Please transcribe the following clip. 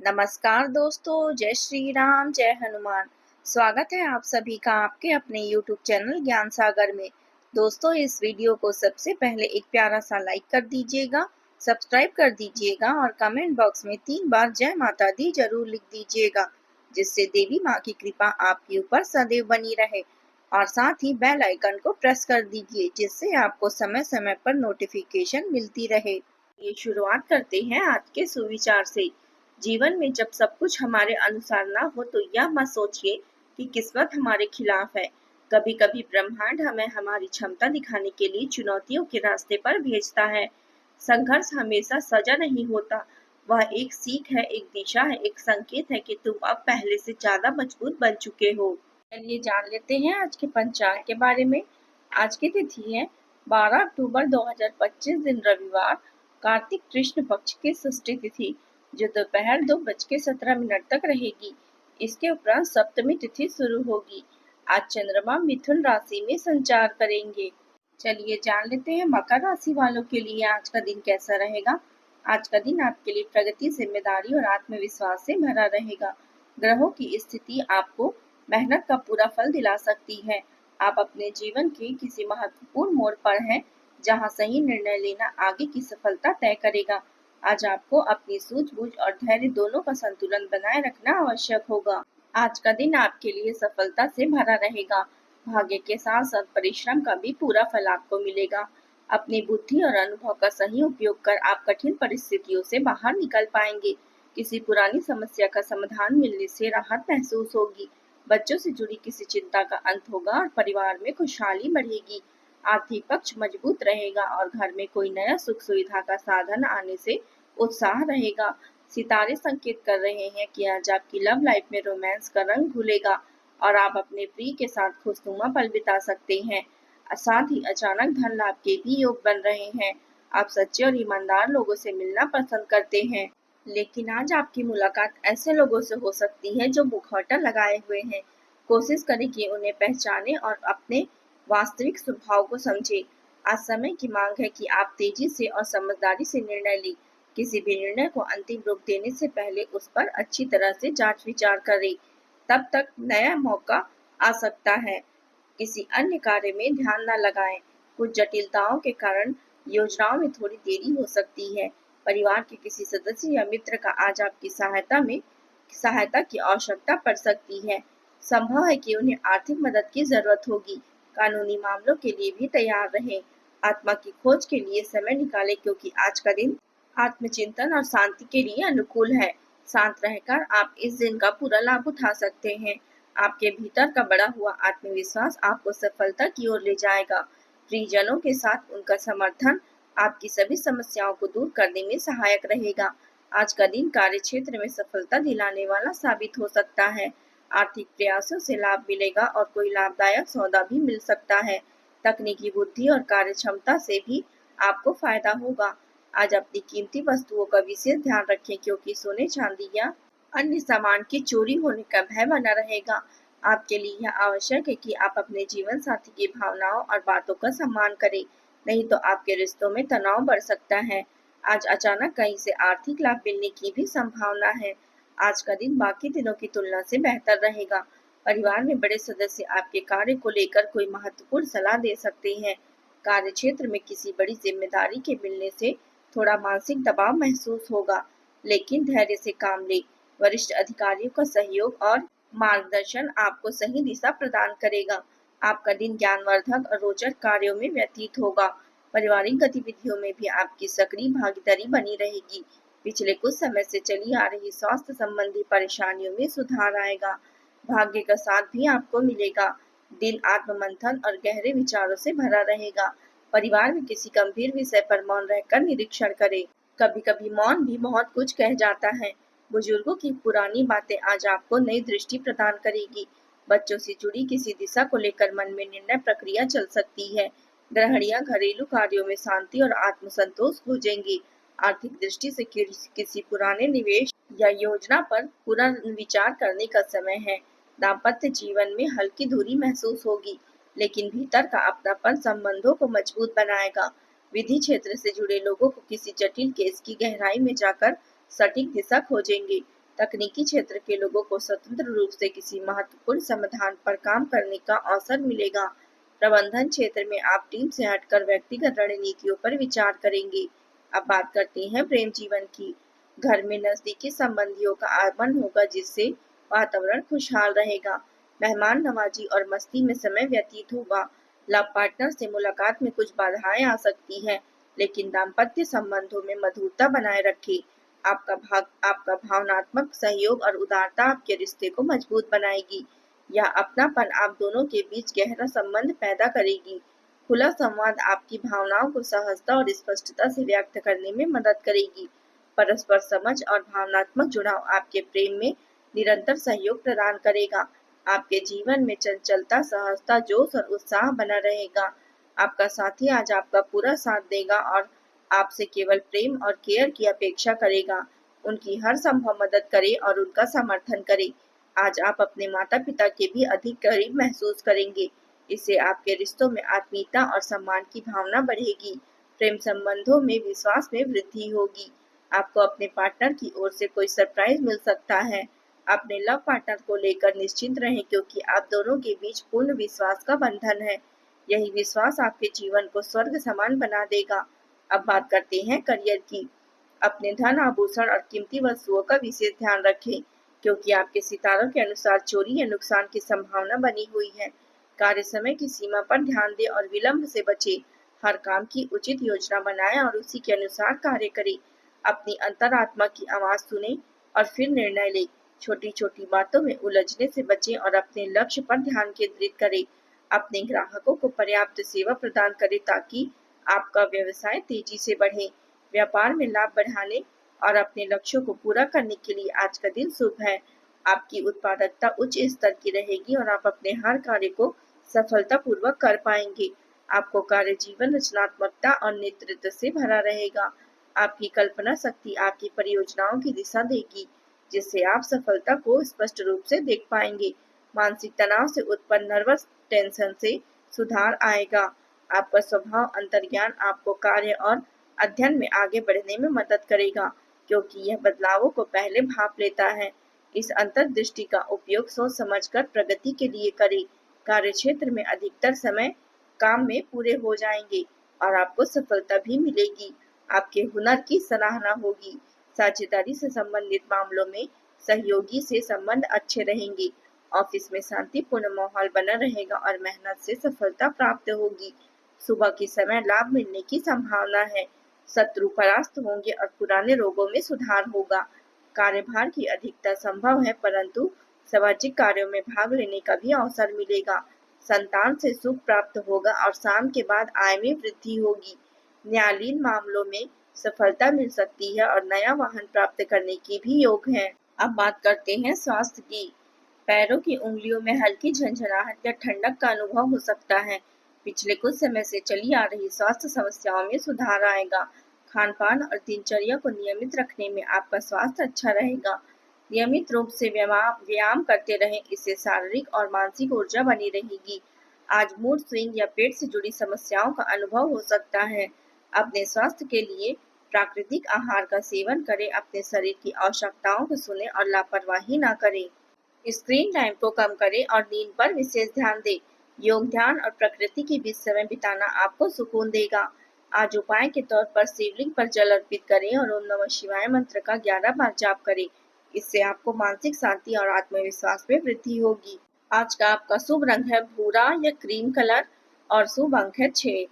नमस्कार दोस्तों, जय श्री राम, जय हनुमान। स्वागत है आप सभी का आपके अपने YouTube चैनल ज्ञान सागर में। दोस्तों, इस वीडियो को सबसे पहले एक प्यारा सा लाइक कर दीजिएगा, सब्सक्राइब कर दीजिएगा और कमेंट बॉक्स में 3 बार जय माता दी जरूर लिख दीजिएगा, जिससे देवी माँ की कृपा आपके ऊपर सदैव बनी रहे। और साथ ही बेल आइकन को प्रेस कर दीजिए, जिससे आपको समय समय पर नोटिफिकेशन मिलती रहे। ये शुरुआत करते हैं आज के सुविचार से। जीवन में जब सब कुछ हमारे अनुसार ना हो तो यह मत सोचिए कि किस्मत हमारे खिलाफ है। कभी कभी ब्रह्मांड हमें हमारी क्षमता दिखाने के लिए चुनौतियों के रास्ते पर भेजता है। संघर्ष हमेशा सजा नहीं होता, वह एक सीख है, एक दिशा है, एक संकेत है कि तुम अब पहले से ज्यादा मजबूत बन चुके हो। चलिए जान लेते हैं आज के पंचांग के बारे में। आज की तिथि है 12 अक्टूबर 2025 दिन रविवार, कार्तिक कृष्ण पक्ष की षष्ठी तिथि, जो दोपहर 2:17 तक रहेगी। इसके उपरांत सप्तमी तिथि शुरू होगी। आज चंद्रमा मिथुन राशि में संचार करेंगे। चलिए जान लेते हैं मकर राशि वालों के लिए आज का दिन कैसा रहेगा। आज का दिन आपके लिए प्रगति, जिम्मेदारी और आत्मविश्वास से भरा रहेगा। ग्रहों की स्थिति आपको मेहनत का पूरा फल दिला सकती है। आप अपने जीवन के किसी महत्वपूर्ण मोड़ पर हैं, जहां सही निर्णय लेना आगे की सफलता तय करेगा। आज आपको अपनी सूझबूझ और धैर्य दोनों का संतुलन बनाए रखना आवश्यक होगा। आज का दिन आपके लिए सफलता से भरा रहेगा। भाग्य के साथ साथ परिश्रम का भी पूरा फल आपको मिलेगा। अपनी बुद्धि और अनुभव का सही उपयोग कर आप कठिन परिस्थितियों से बाहर निकल पाएंगे। किसी पुरानी समस्या का समाधान मिलने से राहत महसूस होगी। बच्चों से जुड़ी किसी चिंता का अंत होगा और परिवार में खुशहाली बढ़ेगी। आर्थिक पक्ष मजबूत रहेगा और घर में कोई नया सुख सुविधा का साधन आने से उत्साह रहेगा। सितारे संकेत कर रहे हैं कि आज आपकी लव लाइफ में रोमांस का रंग घुलेगा और आप अपने प्रिय के साथ खुशनुमा पल बिता सकते हैं। साथ ही अचानक धन लाभ के भी योग बन रहे हैं। आप सच्चे और ईमानदार लोगों से मिलना पसंद करते हैं, लेकिन आज आपकी मुलाकात ऐसे लोगों से हो सकती है जो मुखौटा लगाए हुए हैं। कोशिश करें कि उन्हें पहचाने और अपने वास्तविक स्वभाव को समझे। आज समय की मांग है कि आप तेजी से और समझदारी से निर्णय लें। किसी भी निर्णय को अंतिम रूप देने से पहले उस पर अच्छी तरह से जांच विचार करें, तब तक नया मौका आ सकता है। किसी अन्य कार्य में ध्यान न लगाएं। कुछ जटिलताओं के कारण योजनाओं में थोड़ी देरी हो सकती है। परिवार के किसी सदस्य या मित्र का आज आपकी सहायता की आवश्यकता पड़ सकती है। संभव है कि उन्हें आर्थिक मदद की जरूरत होगी। कानूनी मामलों के लिए भी तैयार रहें। आत्मा की खोज के लिए समय निकालें, क्योंकि आज का दिन आत्मचिंतन और शांति के लिए अनुकूल है। शांत रहकर आप इस दिन का पूरा लाभ उठा सकते हैं। आपके भीतर का बढ़ा हुआ आत्मविश्वास आपको सफलता की ओर ले जाएगा। प्रियजनों के साथ उनका समर्थन आपकी सभी समस्याओं को दूर करने में सहायक रहेगा। आज का दिन कार्य क्षेत्र में सफलता दिलाने वाला साबित हो सकता है। आर्थिक प्रयासों से लाभ मिलेगा और कोई लाभदायक सौदा भी मिल सकता है। तकनीकी बुद्धि और कार्य क्षमता से भी आपको फायदा होगा। आज अपनी कीमती वस्तुओं का विशेष ध्यान रखें, क्योंकि सोने, चांदी या अन्य सामान की चोरी होने का भय बना रहेगा। आपके लिए यह आवश्यक है कि आप अपने जीवन साथी की भावनाओं और बातों का सम्मान करें, नहीं तो आपके रिश्तों में तनाव बढ़ सकता है। आज अचानक कहीं से आर्थिक लाभ मिलने की भी संभावना है। आज का दिन बाकी दिनों की तुलना से बेहतर रहेगा। परिवार में बड़े सदस्य आपके कार्य को लेकर कोई महत्वपूर्ण सलाह दे सकते हैं। कार्य क्षेत्र में किसी बड़ी जिम्मेदारी के मिलने से थोड़ा मानसिक दबाव महसूस होगा, लेकिन धैर्य से काम लें। वरिष्ठ अधिकारियों का सहयोग और मार्गदर्शन आपको सही दिशा प्रदान करेगा। आपका दिन ज्ञानवर्धक और रोचक कार्यों में व्यतीत होगा। पारिवारिक गतिविधियों में भी आपकी सक्रिय भागीदारी बनी रहेगी। पिछले कुछ समय से चली आ रही स्वास्थ्य संबंधी परेशानियों में सुधार आएगा। भाग्य का साथ भी आपको मिलेगा। दिन आत्ममंथन और गहरे विचारों से भरा रहेगा। परिवार में किसी गंभीर विषय पर मौन रहकर निरीक्षण करें। कभी कभी मौन भी बहुत कुछ कह जाता है। बुजुर्गों की पुरानी बातें आज आपको नई दृष्टि प्रदान करेगी। बच्चों से जुड़ी किसी दिशा को लेकर मन में निर्णय प्रक्रिया चल सकती है। गृहिणियां घरेलू कार्यों में शांति और आत्मसंतोष खोजेंगी। आर्थिक दृष्टि से किसी पुराने निवेश या योजना पर पुनर्विचार करने का समय है। दाम्पत्य जीवन में हल्की दूरी महसूस होगी, लेकिन भीतर का अपनापन संबंधों को मजबूत बनाएगा। विधि क्षेत्र से जुड़े लोगों को किसी जटिल केस की गहराई में जाकर सटीक दिशा खोजेंगे। तकनीकी क्षेत्र के लोगों को स्वतंत्र रूप से किसी महत्वपूर्ण समाधान पर काम करने का अवसर मिलेगा। प्रबंधन क्षेत्र में आप टीम से हटकर व्यक्तिगत रणनीतियों पर विचार करेंगे। अब बात करते हैं प्रेम जीवन की। घर में नजदीकी संबंधियों का आगमन होगा, जिससे वातावरण खुशहाल रहेगा। मेहमान नवाजी और मस्ती में समय व्यतीत होगा। लव पार्टनर से मुलाकात में कुछ बाधाएं आ सकती हैं, लेकिन दाम्पत्य संबंधों में मधुरता बनाए रखें। आपका भावनात्मक सहयोग और उदारता आपके रिश्ते को मजबूत बनाएगी। यह अपनापन आप दोनों के बीच गहरा संबंध पैदा करेगी। खुला संवाद आपकी भावनाओं को सहजता और स्पष्टता से व्यक्त करने में मदद करेगी। परस्पर समझ और भावनात्मक जुड़ाव आपके प्रेम में निरंतर सहयोग प्रदान करेगा। आपके जीवन में चंचलता, सहजता, जोश और उत्साह बना रहेगा। आपका साथी आज आपका पूरा साथ देगा और आपसे केवल प्रेम और केयर की अपेक्षा करेगा। उनकी हर संभव मदद करें और उनका समर्थन करें। आज आप अपने माता पिता के भी अधिक करीब महसूस करेंगे। इससे आपके रिश्तों में आत्मीयता और सम्मान की भावना बढ़ेगी। प्रेम संबंधों में विश्वास में वृद्धि होगी। आपको अपने पार्टनर की ओर से कोई सरप्राइज मिल सकता है। अपने लव पार्टनर को लेकर निश्चिंत रहें, क्योंकि आप दोनों के बीच पूर्ण विश्वास का बंधन है। यही विश्वास आपके जीवन को स्वर्ग समान बना देगा। अब बात करते हैं करियर की। अपने धन, आभूषण और कीमती वस्तुओं का विशेष ध्यान रखें, क्योंकि आपके सितारों के अनुसार चोरी या नुकसान की संभावना बनी हुई है। कार्य समय की सीमा पर ध्यान दें और विलंब से बचें। हर काम की उचित योजना बनाएं और उसी के अनुसार कार्य करें। अपनी अंतरात्मा की आवाज सुनें और फिर निर्णय लें। छोटी छोटी बातों में उलझने से बचें और अपने लक्ष्य पर ध्यान केंद्रित करें। अपने ग्राहकों को पर्याप्त सेवा प्रदान करें ताकि आपका व्यवसाय तेजी से बढ़े। व्यापार में लाभ बढ़ाने और अपने लक्ष्यों को पूरा करने के लिए आज का दिन शुभ है। आपकी उत्पादकता उच्च स्तर की रहेगी और आप अपने हर कार्य को सफलतापूर्वक कर पाएंगे। आपको कार्य जीवन रचनात्मकता और नेतृत्व से भरा रहेगा। आपकी कल्पना शक्ति आपकी परियोजनाओं की दिशा देगी, जिससे आप सफलता को स्पष्ट रूप से देख पाएंगे। मानसिक तनाव से उत्पन्न नर्वस टेंशन से सुधार आएगा। आपका स्वभाव अंतर्ज्ञान आपको कार्य और अध्ययन में आगे बढ़ने में मदद करेगा, क्योंकि यह बदलावों को पहले भांप लेता है। इस अंतर्दृष्टि का उपयोग सोच समझकर प्रगति के लिए करें। कार्य क्षेत्र में अधिकतर समय काम में पूरे हो जाएंगे और आपको सफलता भी मिलेगी। आपके हुनर की सराहना होगी। साझेदारी से संबंधित मामलों में सहयोगी से संबंध अच्छे रहेंगे। ऑफिस में शांतिपूर्ण माहौल बना रहेगा और मेहनत से सफलता प्राप्त होगी। सुबह के समय लाभ मिलने की संभावना है। शत्रु परास्त होंगे और पुराने रोगों में सुधार होगा। कार्यभार की अधिकता संभव है, परंतु सामाजिक कार्यों में भाग लेने का भी अवसर मिलेगा। संतान से सुख प्राप्त होगा और शाम के बाद आय में वृद्धि होगी। न्यायालयीन मामलों में सफलता मिल सकती है और नया वाहन प्राप्त करने की भी योग है। अब बात करते हैं स्वास्थ्य की। पैरों की उंगलियों में हल्की झंझनाहट या ठंडक का अनुभव हो सकता है। पिछले कुछ समय से चली आ रही स्वास्थ्य समस्याओं में सुधार आएगा। खान पान और दिनचर्या को नियमित रखने में आपका स्वास्थ्य अच्छा रहेगा। नियमित रूप से व्यायाम करते रहें, इससे शारीरिक और मानसिक ऊर्जा बनी रहेगी। आज मूड स्विंग या पेट से जुड़ी समस्याओं का अनुभव हो सकता है। अपने स्वास्थ्य के लिए प्राकृतिक आहार का सेवन करें, अपने शरीर की आवश्यकताओं को सुने और लापरवाही न करें। स्क्रीन टाइम को कम करें और नींद पर विशेष ध्यान दें। योग, ध्यान और प्रकृति के बीच समय बिताना आपको सुकून देगा। आज उपाय के तौर पर शिवलिंग पर जल अर्पित करें और ओम नमः शिवाय मंत्र का 11 बार जाप करें। इससे आपको मानसिक शांति और आत्मविश्वास में वृद्धि होगी। आज का आपका शुभ रंग है भूरा या क्रीम कलर और शुभ अंक है 6।